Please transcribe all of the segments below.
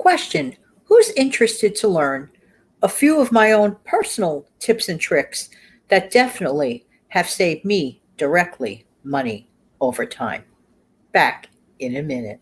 Question: who's interested to learn a few of my own personal tips and tricks that definitely have saved me directly money over time? Back in a minute.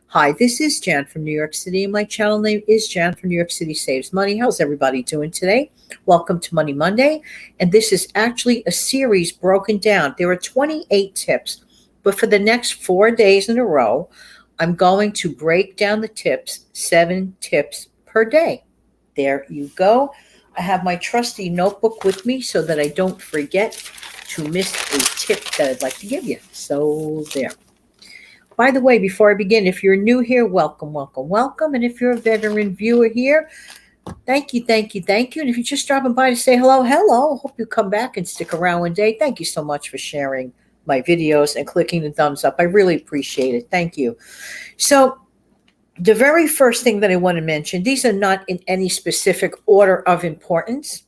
Hi, this is Jan from New York City. My channel name is Jan from New York City Saves Money. How's everybody doing today? Welcome to Money Monday. And this is actually a series broken down. There are 28 tips, but for the next 4 days in a row, I'm going to break down the tips, 7 tips per day. There you go. I have my trusty notebook with me so that I don't forget to miss a tip that I'd like to give you. So there. By the way, before I begin, if you're new here, welcome, welcome, welcome. And if you're a veteran viewer here, thank you, thank you, thank you. And if you're just dropping by to say hello, hello, hope you come back and stick around one day. Thank you so much for sharing my videos and clicking the thumbs up. I really appreciate it. Thank you. So the very first thing that I want to mention, these are not in any specific order of importance,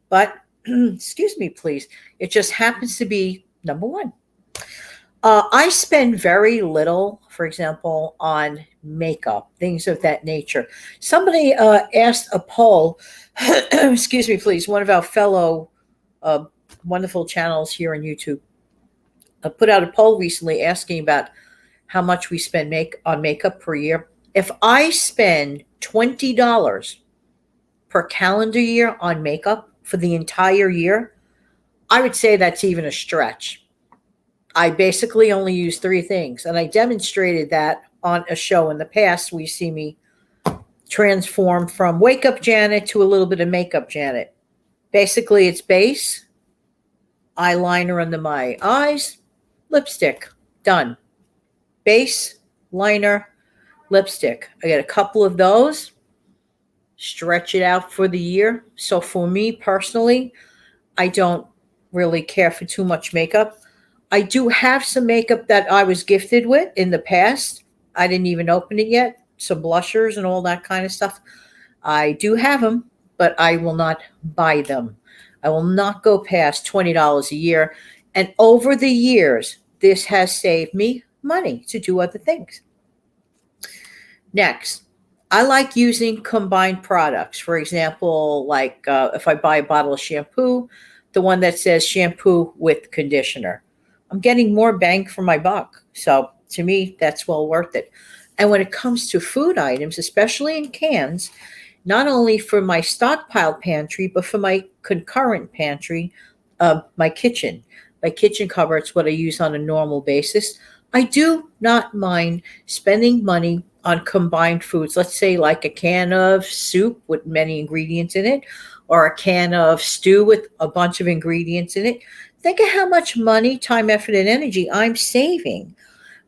but excuse me, please. It just happens to be number one. I spend very little, for example, on makeup, things of that nature. Somebody asked a poll, excuse me, please, one of our fellow wonderful channels here on YouTube put out a poll recently asking about how much we spend on makeup per year. If I spend $20 per calendar year on makeup for the entire year, I would say that's even a stretch. I basically only use 3 things, and I demonstrated that on a show in the past. We see me transform from Wake Up Janet to a little bit of Makeup Janet. Basically, it's base, eyeliner under my eyes, lipstick, done. Base, liner, lipstick. I get a couple of those, stretch it out for the year. So for me personally, I don't really care for too much makeup. I do have some makeup that I was gifted with in the past. I didn't even open it yet. Some blushers and all that kind of stuff. I do have them, but I will not buy them. I will not go past $20 a year. And over the years, this has saved me money to do other things. Next, I like using combined products. For example, like if I buy a bottle of shampoo, the one that says shampoo with conditioner. I'm getting more bang for my buck. So to me, that's well worth it. And when it comes to food items, especially in cans, not only for my stockpile pantry, but for my concurrent pantry, my kitchen cupboard's what I use on a normal basis. I do not mind spending money on combined foods. Let's say like a can of soup with many ingredients in it, or a can of stew with a bunch of ingredients in it. Think of how much money, time, effort, and energy I'm saving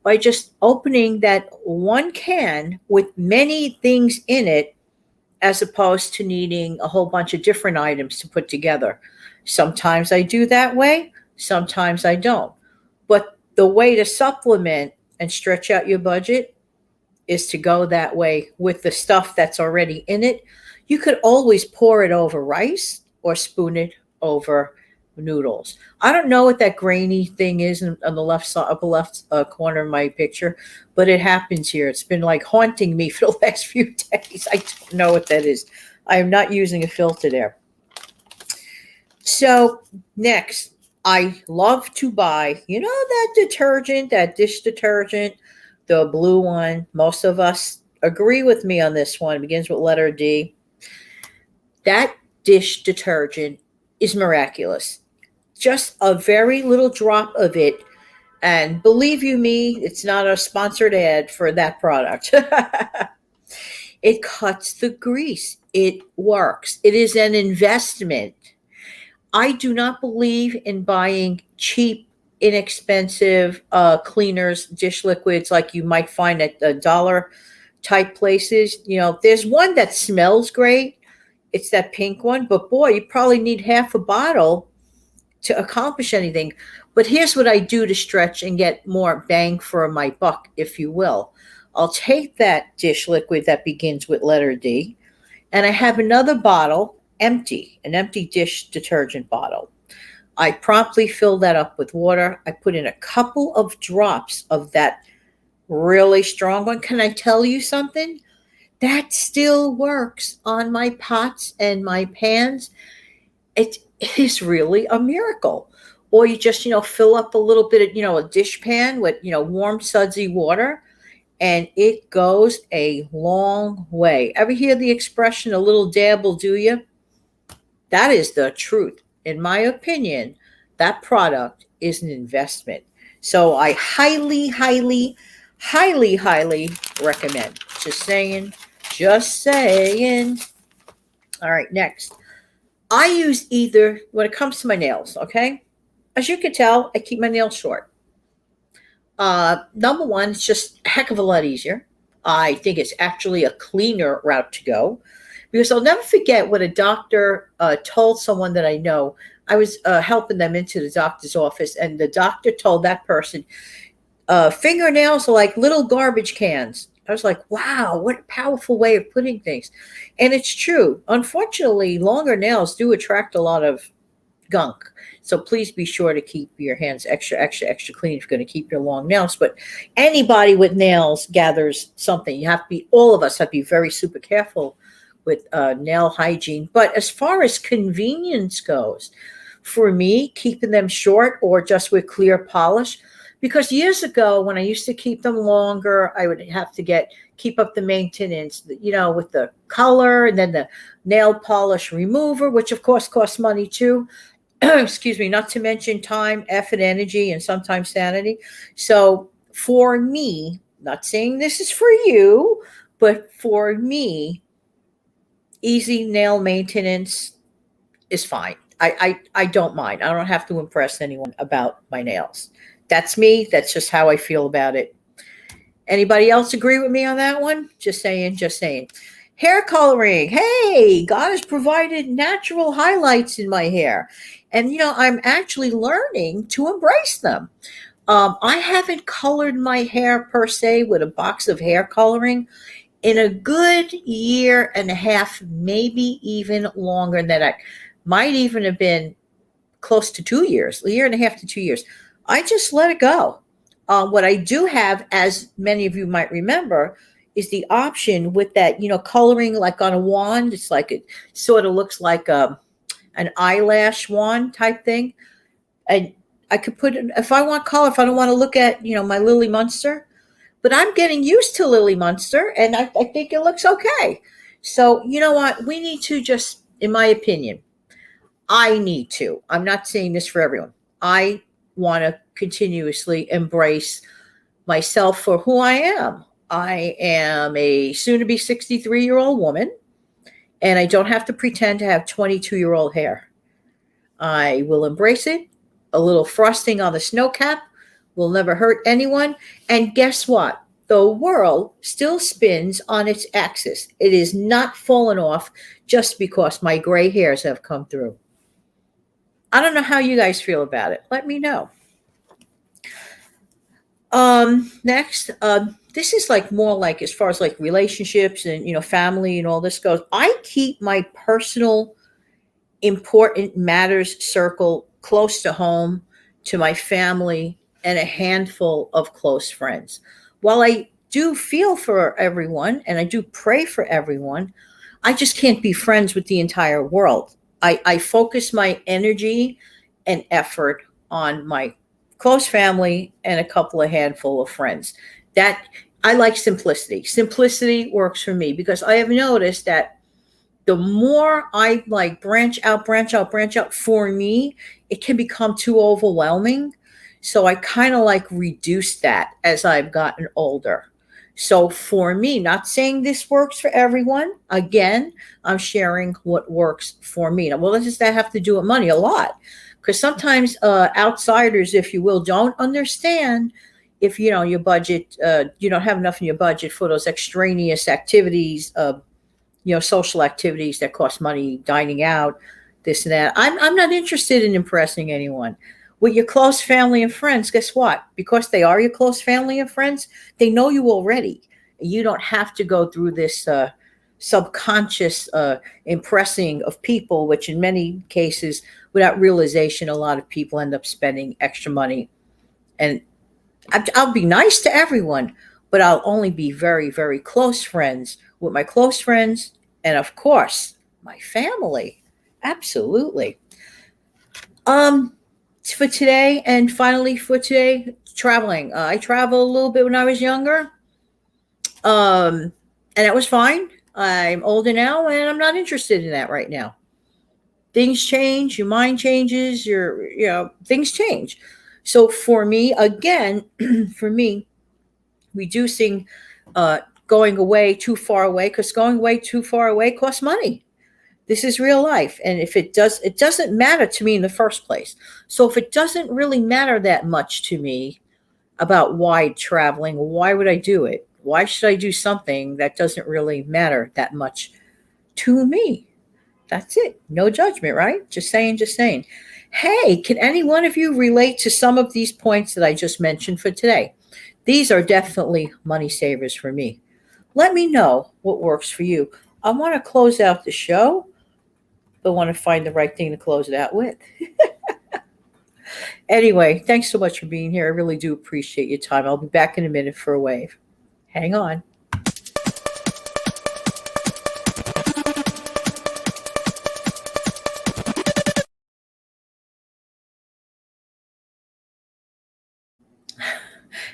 by just opening that one can with many things in it, as opposed to needing a whole bunch of different items to put together. Sometimes I do that way, sometimes I don't. But the way to supplement and stretch out your budget is to go that way with the stuff that's already in it. You could always pour it over rice or spoon it over noodles. I don't know what that grainy thing is on the left side, upper left corner of my picture, but it happens here. It's been like haunting me for the last few days. I don't know what that is. I am not using a filter there. So next, I love to buy, that detergent, that dish detergent, the blue one. Most of us agree with me on this one. It begins with letter D. That dish detergent is miraculous. Just a very little drop of it. And believe you me, it's not a sponsored ad for that product. It cuts the grease. It works. It is an investment. I do not believe in buying cheap, inexpensive cleaners, dish liquids like you might find at the dollar type places. There's one that smells great. It's that pink one. But boy, you probably need half a bottle to accomplish anything. But here's what I do to stretch and get more bang for my buck, if you will. I'll take that dish liquid that begins with letter D, And I have another bottle, empty, an empty dish detergent bottle. I promptly fill that up with water. I put in a couple of drops of that really strong one. Can I tell you something? That still works on my pots and my pans. It is really a miracle. Or you just, fill up a little bit of, a dish pan with, warm, sudsy water, and it goes a long way. Ever hear the expression, a little dab will do you? That is the truth. In my opinion, that product is an investment. So I highly, highly, highly, highly recommend. Just saying, just saying. All right, next. I use either when it comes to my nails, okay? As you can tell, I keep my nails short. Number one, it's just a heck of a lot easier. I think it's actually a cleaner route to go because I'll never forget what a doctor told someone that I know. I was helping them into the doctor's office, and the doctor told that person, fingernails are like little garbage cans. I was like, wow, what a powerful way of putting things. And it's true. Unfortunately, longer nails do attract a lot of gunk. So please be sure to keep your hands extra, extra, extra clean if you're going to keep your long nails. But anybody with nails gathers something. You have to be, all of us have to be very super careful with nail hygiene. But as far as convenience goes, for me, keeping them short or just with clear polish, because years ago when I used to keep them longer, I would have to keep up the maintenance, with the color and then the nail polish remover, which of course costs money too. Excuse me, not to mention time, effort, energy, and sometimes sanity. So for me, not saying this is for you, but for me, easy nail maintenance is fine. I don't mind. I don't have to impress anyone about my nails. That's me. That's just how I feel about it. Anybody else agree with me on that one? Just saying, just saying. Hair coloring. Hey, God has provided natural highlights in my hair. And, I'm actually learning to embrace them. I haven't colored my hair per se with a box of hair coloring in a good year and a half, maybe even longer than that. Might even have been close to 2 years, a year and a half to 2 years. I just let it go. What I do have, as many of you might remember, is the option with that, coloring like on a wand. It's like it sort of looks like an eyelash wand type thing. And I could put it, if I want color, if I don't want to look at, my Lily Munster, but I'm getting used to Lily Munster and I think it looks okay. So, you know what? We need to just, in my opinion, I'm not saying this for everyone. I want to continuously embrace myself for who I am. I am a soon to be 63-year-old woman, and I don't have to pretend to have 22-year-old hair. I will embrace it. A little frosting on the snow cap will never hurt anyone. And guess what? The world still spins on its axis. It is not fallen off just because my gray hairs have come through. I don't know how you guys feel about it. Let me know. Next, this is like more like as far as like relationships and family and all this goes. I keep my personal important matters circle close to home, to my family, and a handful of close friends. While I do feel for everyone and I do pray for everyone, I just can't be friends with the entire world. I focus my energy and effort on my close family and a couple of handful of friends. That I like simplicity. Simplicity works for me because I have noticed that the more I like branch out, branch out, branch out, for me, it can become too overwhelming. So I kind of like reduce that as I've gotten older. So for me, not saying this works for everyone. Again, I'm sharing what works for me. Now, well, does that have to do with money? A lot. Because sometimes outsiders, if you will, don't understand if, your budget, you don't have enough in your budget for those extraneous activities, social activities that cost money, dining out, this and that. I'm not interested in impressing anyone. With your close family and friends, guess what? Because they are your close family and friends, they know you already. You don't have to go through this subconscious impressing of people, which in many cases, without realization, a lot of people end up spending extra money. And I'll be nice to everyone, but I'll only be very, very close friends with my close friends, and of course, my family. Absolutely. Um, for today, and finally for today, traveling. I traveled a little bit when I was younger, and that was fine. I'm older now, and I'm not interested in that right now. Things change, your mind changes, things change. So for me, again, for me, reducing going away too far away, because going away too far away costs money. This is real life, and if it doesn't matter to me in the first place. So if it doesn't really matter that much to me about wide traveling, why would I do it? Why should I do something that doesn't really matter that much to me? That's it. No judgment, right? Just saying, just saying. Hey, can any one of you relate to some of these points that I just mentioned for today? These are definitely money savers for me. Let me know what works for you. I want to close out the show, but want to find the right thing to close it out with. Anyway, thanks so much for being here. I really do appreciate your time. I'll be back in a minute for a wave. Hang on.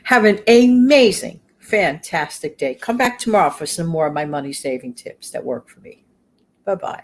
Have an amazing, fantastic day. Come back tomorrow for some more of my money saving tips that work for me. Bye bye.